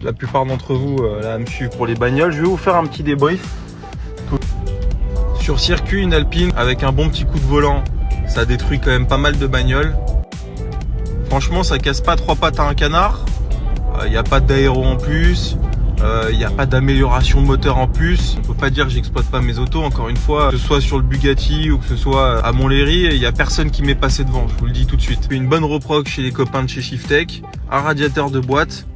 la plupart d'entre vous là, à me suivre pour les bagnoles, je vais vous faire un petit débrief. Sur circuit, une Alpine avec un bon petit coup de volant, ça détruit quand même pas mal de bagnoles. Franchement, ça casse pas trois pattes à un canard. Il n'y a pas d'aéro en plus. Il n'y a pas d'amélioration de moteur en plus. On peut pas dire que j'exploite pas mes autos, encore une fois, que ce soit sur le Bugatti ou que ce soit à Montlhéry, il n'y a personne qui m'est passé devant, je vous le dis tout de suite. Une bonne reproc chez les copains de chez Shiftech, un radiateur de boîte,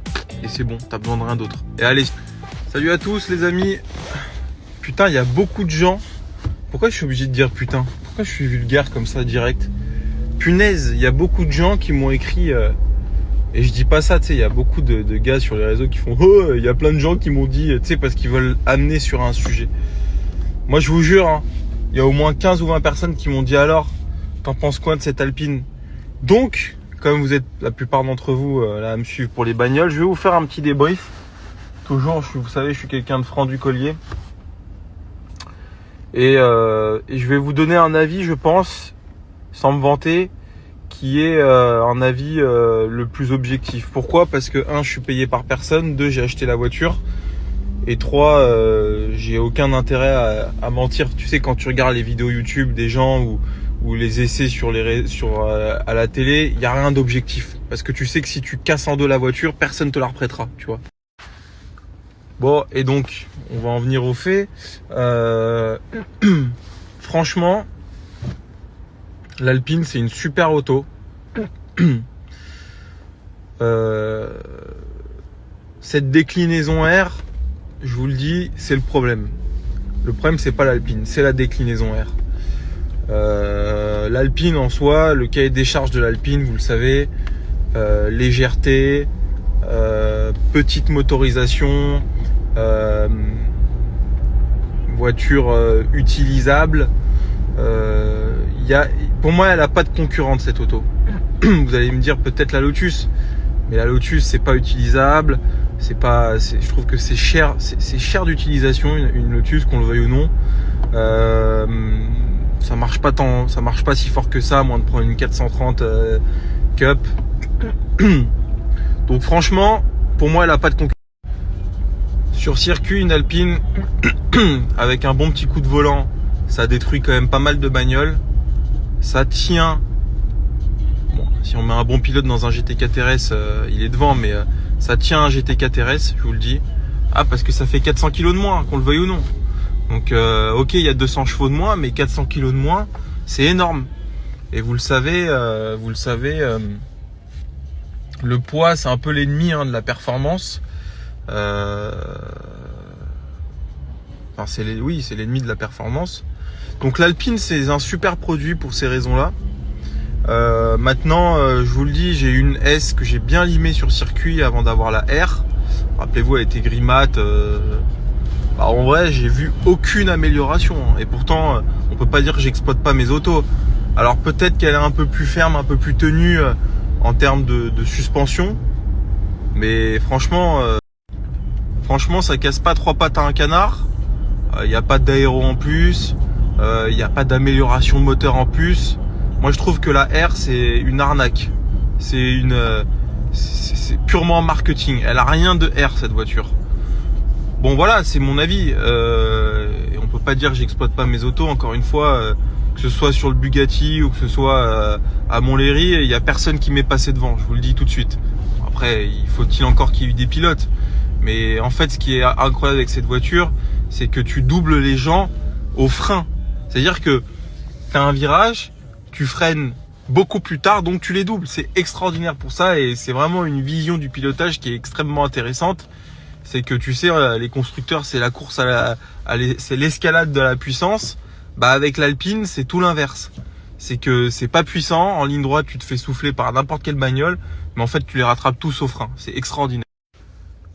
et c'est bon, t'as besoin de rien d'autre. Et allez, salut à tous les amis. Putain, il y a beaucoup de gens. Pourquoi je suis obligé de dire putain? Pourquoi je suis vulgaire comme ça direct? Punaise, il y a beaucoup de gens qui m'ont écrit... Et je dis pas ça, tu sais, il y a beaucoup de gars sur les réseaux qui font « Oh, il y a plein de gens qui m'ont dit, tu sais, parce qu'ils veulent amener sur un sujet. » Moi, je vous jure, hein, il y a au moins 15 ou 20 personnes qui m'ont dit « Alors, t'en penses quoi de cette Alpine ?» Donc, comme vous êtes la plupart d'entre vous là à me suivre pour les bagnoles, je vais vous faire un petit débrief. Toujours, vous savez, je suis quelqu'un de franc du collier. Et je vais vous donner un avis, je pense, sans me vanter, qui est un avis le plus objectif. Pourquoi? Parce que 1, je suis payé par personne, 2, j'ai acheté la voiture, et 3, j'ai aucun intérêt à mentir. Tu sais, quand tu regardes les vidéos YouTube des gens ou les essais à la télé, il n'y a rien d'objectif. Parce que tu sais que si tu casses en deux la voiture, personne te la reprêtera, tu vois. Bon, et donc, on va en venir aux faits. Franchement, l'Alpine, c'est une super auto. Cette déclinaison R, je vous le dis, c'est le problème. Le problème, c'est pas l'Alpine, c'est la déclinaison R. L'Alpine en soi, le cahier des charges de l'Alpine, vous le savez, légèreté, petite motorisation, voiture utilisable. Pour moi, elle n'a pas de concurrente cette auto. Vous allez me dire peut-être la Lotus, mais la Lotus c'est pas utilisable. Je trouve que c'est cher, c'est cher d'utilisation une Lotus, qu'on le veuille ou non. Ça marche pas si fort que ça, à moins de prendre une 430 Cup. Donc franchement, pour moi, elle n'a pas de concurrence. Sur circuit, une Alpine avec un bon petit coup de volant, ça détruit quand même pas mal de bagnoles. Ça tient. Bon, si on met un bon pilote dans un GT4 RS, il est devant, mais ça tient un GT4 RS, je vous le dis. Ah, parce que ça fait 400 kg de moins, qu'on le veuille ou non. Donc, ok, il y a 200 chevaux de moins, mais 400 kg de moins, c'est énorme. Et vous le savez, le poids, c'est un peu l'ennemi de la performance. Enfin, c'est l'ennemi de la performance. Donc l'Alpine, c'est un super produit pour ces raisons-là. Maintenant, je vous le dis, j'ai une S que j'ai bien limée sur circuit avant d'avoir la R. Rappelez-vous, elle était gris mat. En vrai, j'ai vu aucune amélioration. Et pourtant, on peut pas dire que j'exploite pas mes autos. Alors peut-être qu'elle est un peu plus ferme, un peu plus tenue en termes de suspension. Mais franchement, ça casse pas trois pattes à un canard. Il n'y a pas d'aéro en plus. Il n'y a pas d'amélioration de moteur en plus. Moi, je trouve que la R, c'est une arnaque. C'est purement marketing. Elle a rien de R, cette voiture. Bon, voilà, c'est mon avis. Et on peut pas dire que j'exploite pas mes autos. Encore une fois, que ce soit sur le Bugatti ou que ce soit à Montlhéry, il n'y a personne qui m'est passé devant. Je vous le dis tout de suite. Après, faut-il encore qu'il y ait des pilotes. Mais en fait, ce qui est incroyable avec cette voiture, c'est que tu doubles les gens au frein. C'est-à-dire que tu as un virage, tu freines beaucoup plus tard, donc tu les doubles. C'est extraordinaire pour ça et c'est vraiment une vision du pilotage qui est extrêmement intéressante. C'est que tu sais, les constructeurs, c'est la course c'est l'escalade de la puissance. Bah avec l'Alpine, c'est tout l'inverse. C'est que c'est pas puissant. En ligne droite, tu te fais souffler par n'importe quelle bagnole, mais en fait, tu les rattrapes tous au frein. C'est extraordinaire.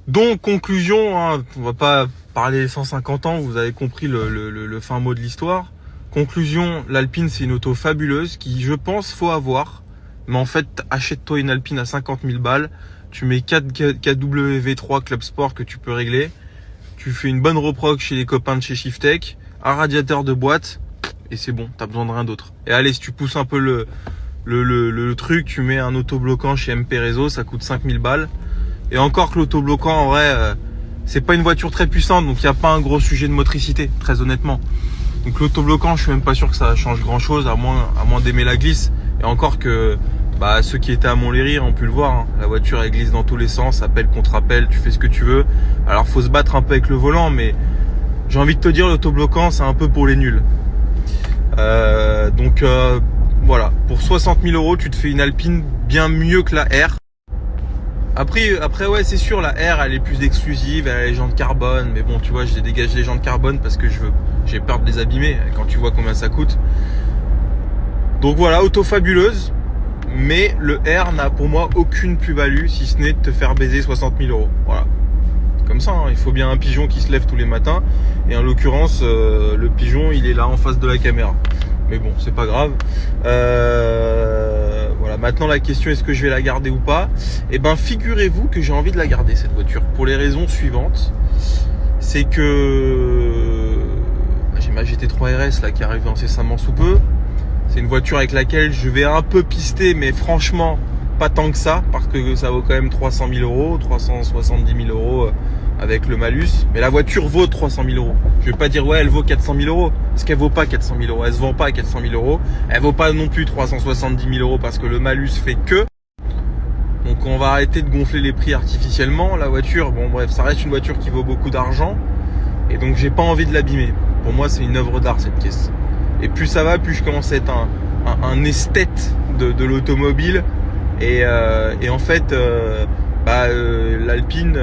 Donc, conclusion, on va pas parler 150 ans, vous avez compris le fin mot de l'histoire. Conclusion, l'Alpine, c'est une auto fabuleuse qui, je pense, faut avoir. Mais en fait, achète-toi une Alpine à 50 000 balles. Tu mets 4 kW3 Club Sport que tu peux régler. Tu fais une bonne reproc chez les copains de chez Shiftech. Un radiateur de boîte. Et c'est bon, t'as besoin de rien d'autre. Et allez, si tu pousses un peu le truc, tu mets un autobloquant chez MP Réseau, ça coûte 5000 balles. Et encore que l'autobloquant, en vrai, c'est pas une voiture très puissante, donc il n'y a pas un gros sujet de motricité, très honnêtement. Donc l'autobloquant, je suis même pas sûr que ça change grand chose, à moins d'aimer la glisse. Et encore que ceux qui étaient à Montlhéry ont pu le voir, hein. La voiture elle glisse dans tous les sens, appel contre appel, tu fais ce que tu veux. Alors faut se battre un peu avec le volant, mais j'ai envie de te dire, l'autobloquant c'est un peu pour les nuls. Voilà, pour 60 000 €, tu te fais une Alpine bien mieux que la R. Après ouais, c'est sûr, la R elle est plus exclusive, elle a les jantes carbone, mais bon, tu vois, j'ai dégagé les jantes carbone parce que j'ai peur de les abîmer quand tu vois combien ça coûte. Donc voilà, auto fabuleuse, mais le R n'a pour moi aucune plus-value si ce n'est de te faire baiser 60 000 €. Voilà. Comme ça, hein. Il faut bien un pigeon qui se lève tous les matins, et en l'occurrence, le pigeon il est là en face de la caméra. Mais bon, c'est pas grave. Voilà. Maintenant, la question, est-ce que je vais la garder ou pas? Eh ben, figurez-vous que j'ai envie de la garder, cette voiture, pour les raisons suivantes. C'est que j'ai ma GT3 RS là qui arrive incessamment sous peu. C'est une voiture avec laquelle je vais un peu pister, mais franchement, pas tant que ça, parce que ça vaut quand même 300 000 €, 370 000 € avec le malus. Mais la voiture vaut 300 000 €. Je vais pas dire ouais, elle vaut 400 000 €, parce qu'elle vaut pas 400 000 €. Elle se vend pas à 400 000 €. Elle vaut pas non plus 370 000 € parce que le malus fait que. Donc on va arrêter de gonfler les prix artificiellement. La voiture, bon bref, ça reste une voiture qui vaut beaucoup d'argent, et donc j'ai pas envie de l'abîmer. Pour moi, c'est une œuvre d'art cette caisse. Et plus ça va, plus je commence à être un esthète de l'automobile. Et en fait, l'Alpine,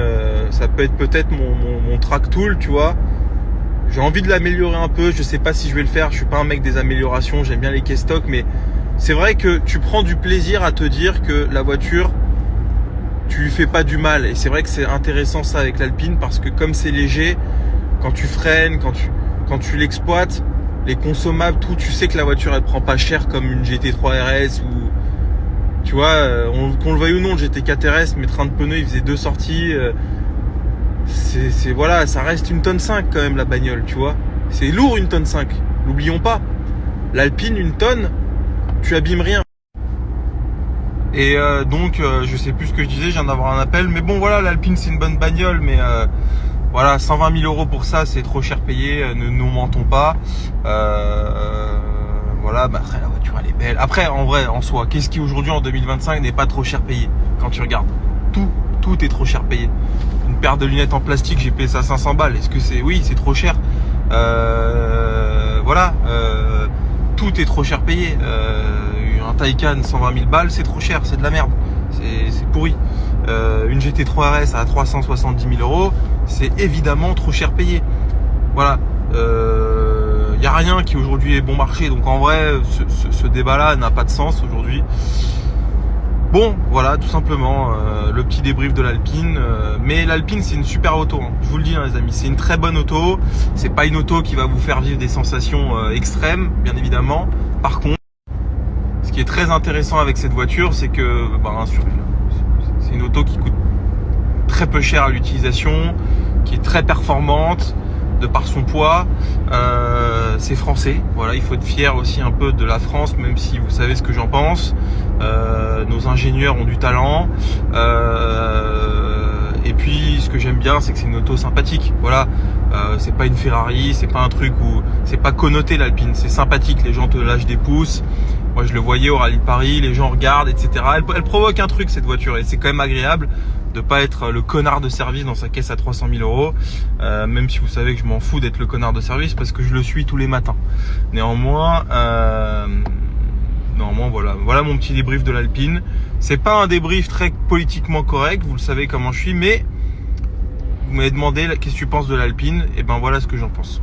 ça peut être peut-être mon track tool, tu vois. J'ai envie de l'améliorer un peu. Je sais pas si je vais le faire. Je suis pas un mec des améliorations. J'aime bien les caisses stock, mais c'est vrai que tu prends du plaisir à te dire que la voiture, tu lui fais pas du mal. Et c'est vrai que c'est intéressant ça avec l'Alpine, parce que comme c'est léger, quand tu freines, quand tu l'exploites, les consommables, tout, tu sais que la voiture elle prend pas cher comme une GT3 RS ou, tu vois, qu'on le veuille ou non, le GT4 RS, mes trains de pneus, il faisait 2 sorties. Voilà, ça reste une tonne 5 quand même la bagnole, tu vois. C'est lourd une tonne 5, n'oublions pas. L'Alpine, une tonne, tu abîmes rien. Et je sais plus ce que je disais, je viens d'avoir un appel. Mais bon voilà, l'Alpine c'est une bonne bagnole, mais voilà, 120 000 € pour ça, c'est trop cher payé, ne nous mentons pas. Voilà, après la voiture elle est belle. Après, en vrai, en soi, qu'est-ce qui aujourd'hui en 2025 n'est pas trop cher payé? Quand tu regardes, tout est trop cher payé. Une paire de lunettes en plastique, j'ai payé ça 500 balles. Est-ce que c'est... Oui, c'est trop cher. Voilà, tout est trop cher payé. Un Taycan 120 000 balles, c'est trop cher, c'est de la merde. C'est pourri. Une GT3 RS à 370 000 €, c'est évidemment trop cher payé. Voilà. Il n'y a rien qui aujourd'hui est bon marché. Donc en vrai, ce débat-là n'a pas de sens aujourd'hui. Bon, voilà, tout simplement, le petit débrief de l'Alpine. Mais l'Alpine, c'est une super auto, hein. Je vous le dis, hein, les amis, c'est une très bonne auto. C'est pas une auto qui va vous faire vivre des sensations extrêmes, bien évidemment. Par contre, ce qui est très intéressant avec cette voiture, c'est que c'est une auto qui coûte très peu cher à l'utilisation, qui est très performante de par son poids. C'est français, voilà, il faut être fier aussi un peu de la France, même si vous savez ce que j'en pense. Nos ingénieurs ont du talent, et puis ce que j'aime bien, c'est que c'est une auto sympathique. Voilà, c'est pas une Ferrari, c'est pas un truc où c'est pas connoté l'Alpine, c'est sympathique, les gens te lâchent des pouces. Moi je le voyais au Rallye de Paris, les gens regardent, etc. Elle provoque un truc cette voiture, et c'est quand même agréable de pas être le connard de service dans sa caisse à 300 000 €, même si vous savez que je m'en fous d'être le connard de service parce que je le suis tous les matins. Néanmoins, voilà mon petit débrief de l'Alpine. C'est pas un débrief très politiquement correct, vous le savez comment je suis, mais vous m'avez demandé qu'est-ce que tu penses de l'Alpine, et ben voilà ce que j'en pense.